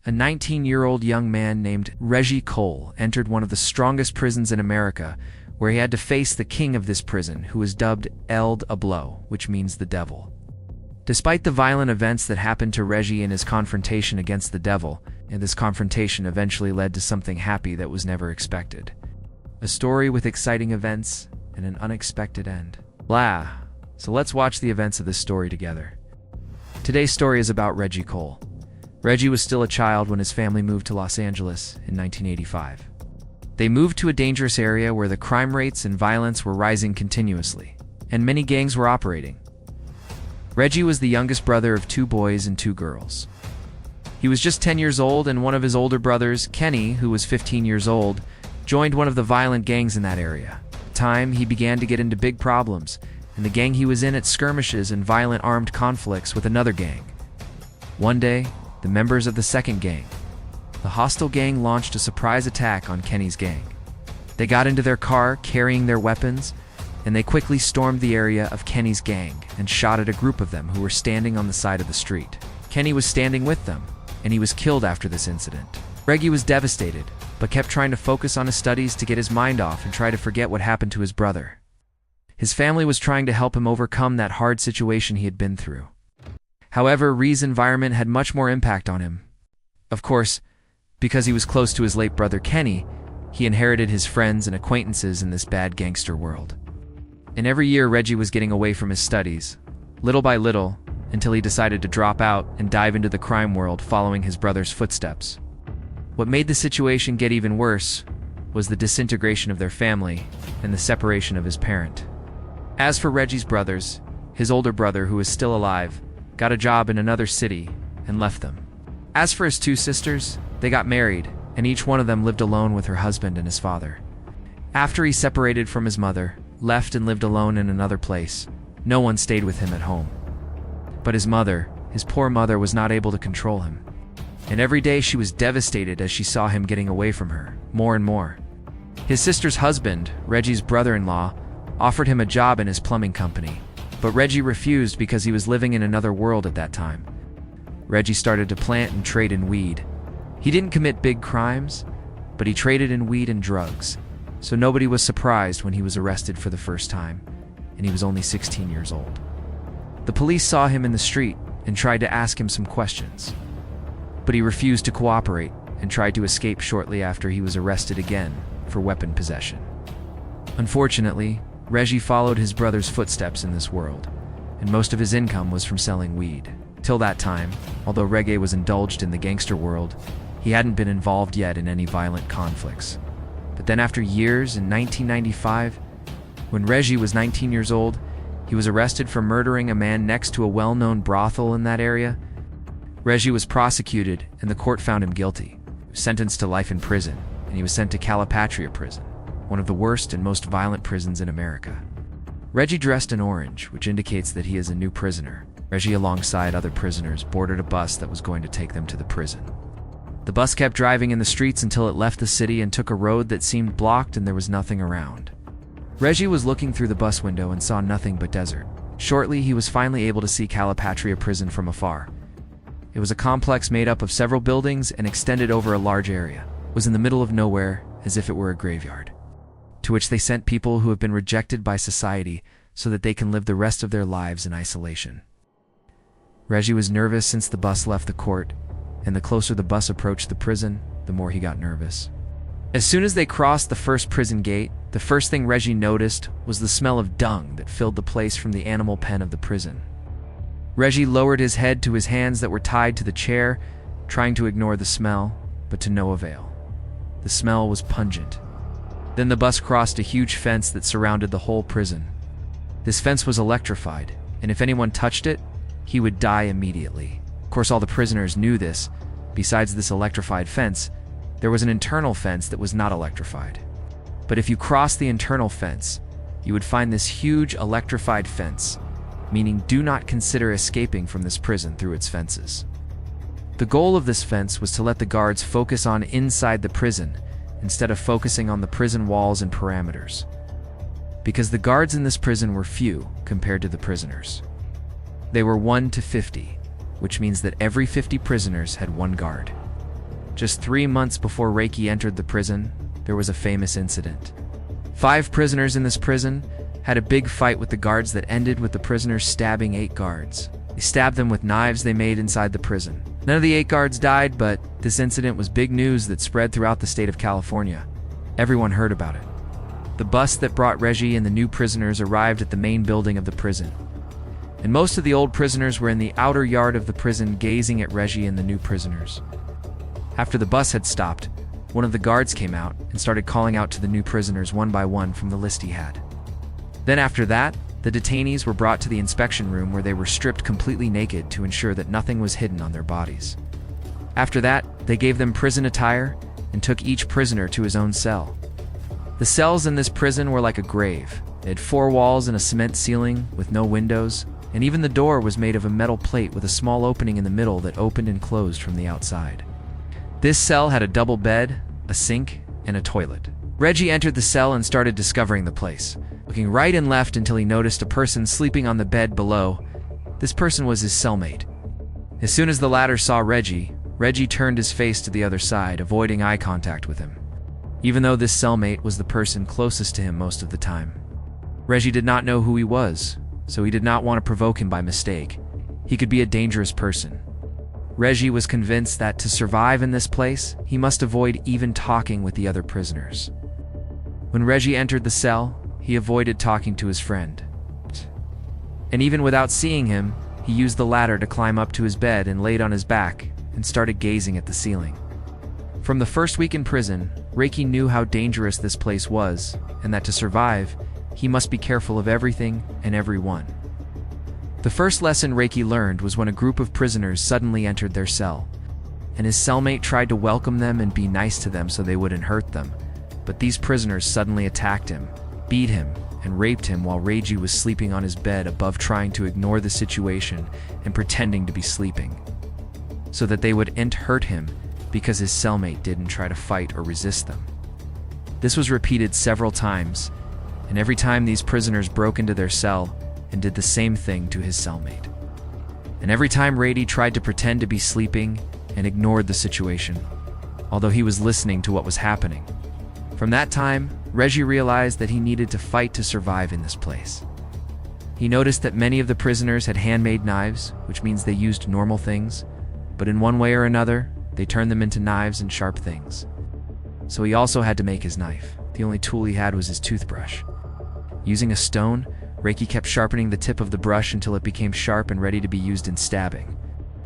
a 19-year-old young man named Reggie Cole entered one of the strongest prisons in America, where he had to face the king of this prison, who was dubbed El Diablo, which means the devil. Despite the violent events that happened to Reggie in his confrontation against the devil, and this confrontation eventually led to something happy that was never expected. A story with exciting events and an unexpected end. So let's watch the events of this story together. Today's story is about Reggie Cole. Reggie was still a child when his family moved to Los Angeles in 1985. They moved to a dangerous area where the crime rates and violence were rising continuously, and many gangs were operating. Reggie was the youngest brother of 2 boys and 2 girls. He was just 10 years old, and one of his older brothers, Kenny, who was 15 years old, joined one of the violent gangs in that area. At the time, he began to get into big problems, and the gang he was in at skirmishes and violent armed conflicts with another gang. One day, the members of the second gang, the hostile gang, launched a surprise attack on Kenny's gang. They got into their car carrying their weapons, and they quickly stormed the area of Kenny's gang and shot at a group of them who were standing on the side of the street. Kenny was standing with them, and he was killed after this incident. Reggie was devastated, but kept trying to focus on his studies to get his mind off and try to forget what happened to his brother. His family was trying to help him overcome that hard situation he had been through. However, Ree's environment had much more impact on him. Of course, because he was close to his late brother Kenny, he inherited his friends and acquaintances in this bad gangster world. And every year Reggie was getting away from his studies, little by little, until he decided to drop out and dive into the crime world following his brother's footsteps. What made the situation get even worse was the disintegration of their family and the separation of his parent. As for Reggie's brothers, his older brother, who was still alive, got a job in another city and left them. As for his 2 sisters, they got married, and each one of them lived alone with her husband and his father. After he separated from his mother, left and lived alone in another place, no one stayed with him at home. But his mother, his poor mother, was not able to control him. And every day she was devastated as she saw him getting away from her, more and more. His sister's husband, Reggie's brother-in-law, offered him a job in his plumbing company, but Reggie refused because he was living in another world at that time. Reggie started to plant and trade in weed. He didn't commit big crimes, but he traded in weed and drugs, so nobody was surprised when he was arrested for the first time, and he was only 16 years old. The police saw him in the street and tried to ask him some questions, but he refused to cooperate and tried to escape shortly after he was arrested again for weapon possession. Unfortunately, Reggie followed his brother's footsteps in this world, and most of his income was from selling weed. Till that time, although Reggie was indulged in the gangster world, he hadn't been involved yet in any violent conflicts. But then after years, in 1995, when Reggie was 19 years old, he was arrested for murdering a man next to a well-known brothel in that area. Reggie was prosecuted, and the court found him guilty. He was sentenced to life in prison, and he was sent to Calipatria prison, one of the worst and most violent prisons in America. Reggie dressed in orange, which indicates that he is a new prisoner. Reggie, alongside other prisoners, boarded a bus that was going to take them to the prison. The bus kept driving in the streets until it left the city and took a road that seemed blocked and there was nothing around. Reggie was looking through the bus window and saw nothing but desert. Shortly, he was finally able to see Calipatria prison from afar. It was a complex made up of several buildings and extended over a large area. It was in the middle of nowhere, as if it were a graveyard, to which they sent people who have been rejected by society so that they can live the rest of their lives in isolation. Reggie was nervous since the bus left the court, and the closer the bus approached the prison, the more he got nervous. As soon as they crossed the first prison gate, the first thing Reggie noticed was the smell of dung that filled the place from the animal pen of the prison. Reggie lowered his head to his hands that were tied to the chair, trying to ignore the smell, but to no avail. The smell was pungent. Then the bus crossed a huge fence that surrounded the whole prison. This fence was electrified, and if anyone touched it, he would die immediately. Of course, all the prisoners knew this. Besides this electrified fence, there was an internal fence that was not electrified. But if you crossed the internal fence, you would find this huge electrified fence, meaning do not consider escaping from this prison through its fences. The goal of this fence was to let the guards focus on inside the prison instead of focusing on the prison walls and perimeters, because the guards in this prison were few compared to the prisoners. They were 1 to 50, which means that every 50 prisoners had 1 guard. Just 3 months before Reiki entered the prison, there was a famous incident. 5 prisoners in this prison had a big fight with the guards that ended with the prisoners stabbing 8 guards. They stabbed them with knives they made inside the prison. None of the 8 guards died, but this incident was big news that spread throughout the state of California. Everyone heard about it. The bus that brought Reggie and the new prisoners arrived at the main building of the prison. And most of the old prisoners were in the outer yard of the prison gazing at Reggie and the new prisoners. After the bus had stopped, one of the guards came out and started calling out to the new prisoners one by one from the list he had. Then after that, the detainees were brought to the inspection room where they were stripped completely naked to ensure that nothing was hidden on their bodies. After that, they gave them prison attire and took each prisoner to his own cell. The cells in this prison were like a grave. They had 4 walls and a cement ceiling with no windows, and even the door was made of a metal plate with a small opening in the middle that opened and closed from the outside. This cell had a double bed, a sink, and a toilet. Reggie entered the cell and started discovering the place, looking right and left until he noticed a person sleeping on the bed below. This person was his cellmate. As soon as the latter saw Reggie turned his face to the other side, avoiding eye contact with him, even though this cellmate was the person closest to him most of the time. Reggie did not know who he was, so he did not want to provoke him by mistake. He could be a dangerous person. Reggie was convinced that to survive in this place, he must avoid even talking with the other prisoners. When Reggie entered the cell, he avoided talking to his friend. And even without seeing him, he used the ladder to climb up to his bed and laid on his back and started gazing at the ceiling. From the first week in prison, Reiki knew how dangerous this place was, and that to survive, he must be careful of everything and everyone. The first lesson Reiki learned was when a group of prisoners suddenly entered their cell, and his cellmate tried to welcome them and be nice to them so they wouldn't hurt them. But these prisoners suddenly attacked him, beat him, and raped him while Reiki was sleeping on his bed above, trying to ignore the situation and pretending to be sleeping, so that they wouldn't hurt him because his cellmate didn't try to fight or resist them. This was repeated several times, and every time these prisoners broke into their cell and did the same thing to his cellmate. And every time Rady tried to pretend to be sleeping and ignored the situation, although he was listening to what was happening. From that time, Reggie realized that he needed to fight to survive in this place. He noticed that many of the prisoners had handmade knives, which means they used normal things, but in one way or another, they turned them into knives and sharp things. So he also had to make his knife. The only tool he had was his toothbrush. Using a stone, Reiki kept sharpening the tip of the brush until it became sharp and ready to be used in stabbing.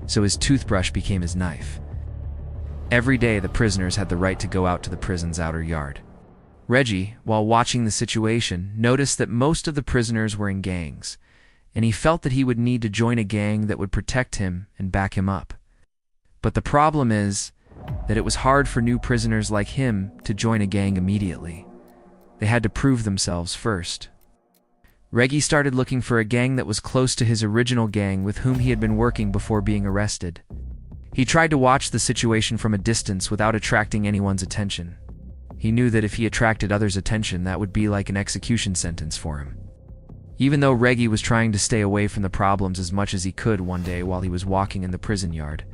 So his toothbrush became his knife. Every day, the prisoners had the right to go out to the prison's outer yard. Reggie, while watching the situation, noticed that most of the prisoners were in gangs, and he felt that he would need to join a gang that would protect him and back him up. But the problem is that it was hard for new prisoners like him to join a gang immediately. They had to prove themselves first. Reggie started looking for a gang that was close to his original gang with whom he had been working before being arrested. He tried to watch the situation from a distance without attracting anyone's attention. He knew that if he attracted others' attention, that would be like an execution sentence for him. Even though Reggie was trying to stay away from the problems as much as he could, one day while he was walking in the prison yard,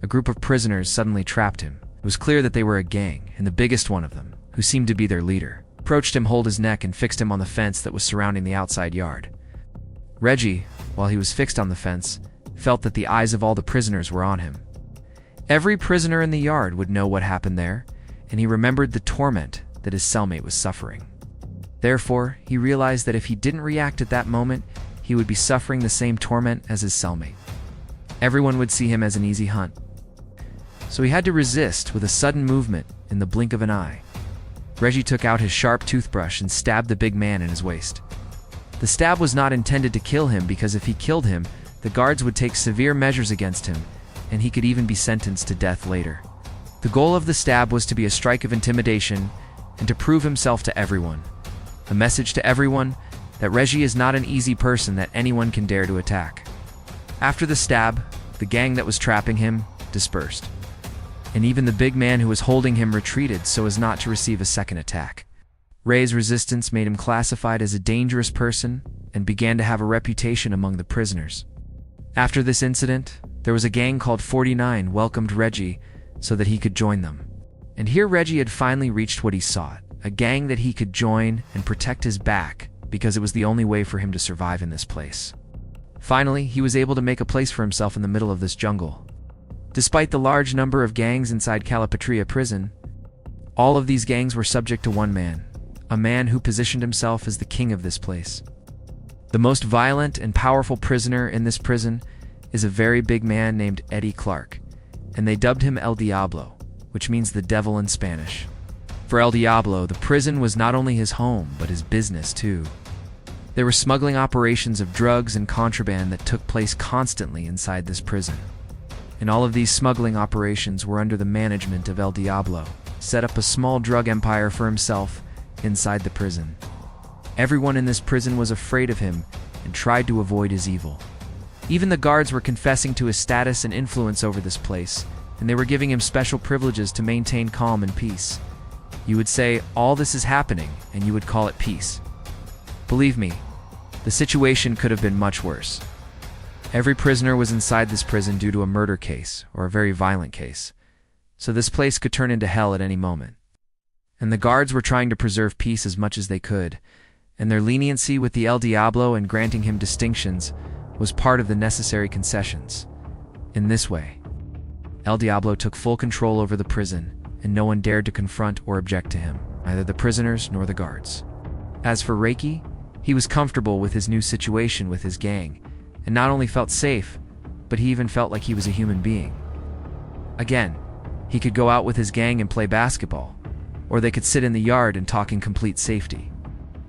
a group of prisoners suddenly trapped him. It was clear that they were a gang, and the biggest one of them, who seemed to be their leader, approached him, held his neck, and fixed him on the fence that was surrounding the outside yard. Reggie, while he was fixed on the fence, felt that the eyes of all the prisoners were on him. Every prisoner in the yard would know what happened there, and he remembered the torment that his cellmate was suffering. Therefore, he realized that if he didn't react at that moment, he would be suffering the same torment as his cellmate. Everyone would see him as an easy hunt. So he had to resist with a sudden movement in the blink of an eye. Reggie took out his sharp toothbrush and stabbed the big man in his waist. The stab was not intended to kill him, because if he killed him, the guards would take severe measures against him, and he could even be sentenced to death later. The goal of the stab was to be a strike of intimidation and to prove himself to everyone. A message to everyone that Reggie is not an easy person that anyone can dare to attack. After the stab, the gang that was trapping him dispersed, and even the big man who was holding him retreated so as not to receive a second attack. Ray's resistance made him classified as a dangerous person and began to have a reputation among the prisoners. After this incident, there was a gang called 49 welcomed Reggie so that he could join them. And here Reggie had finally reached what he sought, a gang that he could join and protect his back, because it was the only way for him to survive in this place. Finally, he was able to make a place for himself in the middle of this jungle. Despite the large number of gangs inside Calipatria prison, all of these gangs were subject to one man, a man who positioned himself as the king of this place. The most violent and powerful prisoner in this prison is a very big man named Eddie Clark, and they dubbed him El Diablo, which means the devil in Spanish. For El Diablo, the prison was not only his home, but his business too. There were smuggling operations of drugs and contraband that took place constantly inside this prison. And all of these smuggling operations were under the management of El Diablo, set up a small drug empire for himself inside the prison. Everyone in this prison was afraid of him and tried to avoid his evil. Even the guards were confessing to his status and influence over this place, and they were giving him special privileges to maintain calm and peace. You would say all this is happening, and you would call it peace. Believe me, the situation could have been much worse. Every prisoner was inside this prison due to a murder case or a very violent case, so this place could turn into hell at any moment. And the guards were trying to preserve peace as much as they could, and their leniency with the El Diablo and granting him distinctions was part of the necessary concessions. In this way, El Diablo took full control over the prison, and no one dared to confront or object to him, neither the prisoners nor the guards. As for Reiki, he was comfortable with his new situation with his gang, and not only felt safe, but he even felt like he was a human being. Again, he could go out with his gang and play basketball, or they could sit in the yard and talk in complete safety.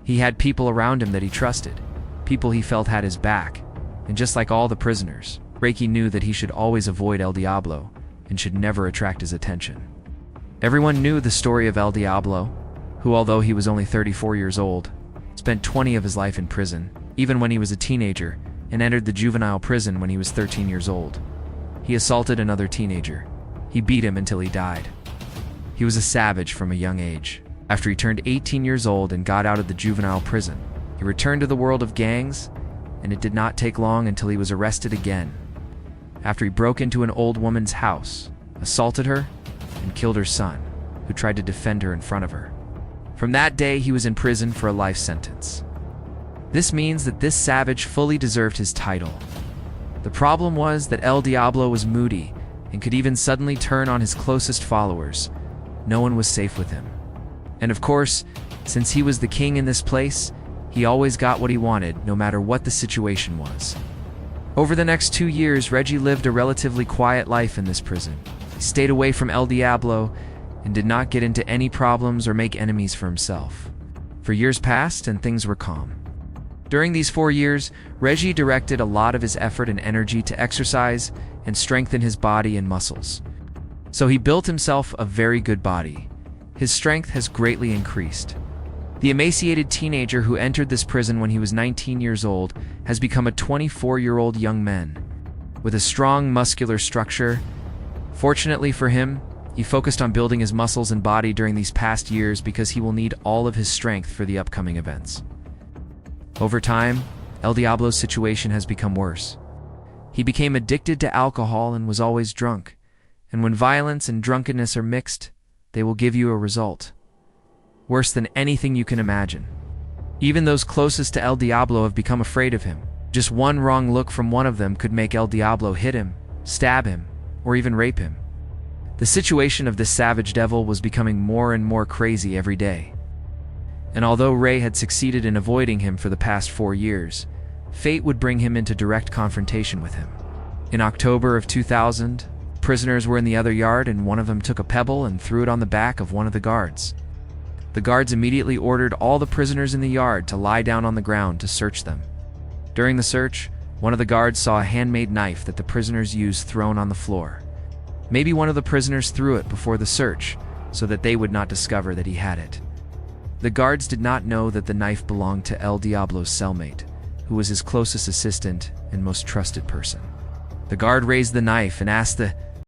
He had people around him that he trusted, people he felt had his back, and just like all the prisoners, Reiki knew that he should always avoid El Diablo and should never attract his attention. Everyone knew the story of El Diablo, who, although he was only 34 years old, spent 20 of his life in prison, even when he was a teenager, and entered the juvenile prison when he was 13 years old. He assaulted another teenager. He beat him until he died. He was a savage from a young age. After he turned 18 years old and got out of the juvenile prison, he returned to the world of gangs, and it did not take long until he was arrested again. After he broke into an old woman's house, assaulted her, and killed her son, who tried to defend her in front of her. From that day, he was in prison for a life sentence. This means that this savage fully deserved his title. The problem was that El Diablo was moody and could even suddenly turn on his closest followers. No one was safe with him. And of course, since he was the king in this place, he always got what he wanted, no matter what the situation was. Over the next 2 years, Reggie lived a relatively quiet life in this prison. He stayed away from El Diablo and did not get into any problems or make enemies for himself. For years passed and things were calm. During these 4 years, Reggie directed a lot of his effort and energy to exercise and strengthen his body and muscles. So he built himself a very good body. His strength has greatly increased. The emaciated teenager who entered this prison when he was 19 years old has become a 24-year-old young man with a strong muscular structure. Fortunately for him, he focused on building his muscles and body during these past years because he will need all of his strength for the upcoming events. Over time, El Diablo's situation has become worse. He became addicted to alcohol and was always drunk. And when violence and drunkenness are mixed, they will give you a result worse than anything you can imagine. Even those closest to El Diablo have become afraid of him. Just one wrong look from one of them could make El Diablo hit him, stab him, or even rape him. The situation of this savage devil was becoming more and more crazy every day. And although Ray had succeeded in avoiding him for the past 4 years, fate would bring him into direct confrontation with him. In October of 2000, prisoners were in the other yard and one of them took a pebble and threw it on the back of one of the guards. The guards immediately ordered all the prisoners in the yard to lie down on the ground to search them. During the search, one of the guards saw a handmade knife that the prisoners used thrown on the floor. Maybe one of the prisoners threw it before the search so that they would not discover that he had it. The guards did not know that the knife belonged to El Diablo's cellmate, who was his closest assistant and most trusted person. The guard raised the knife and asked the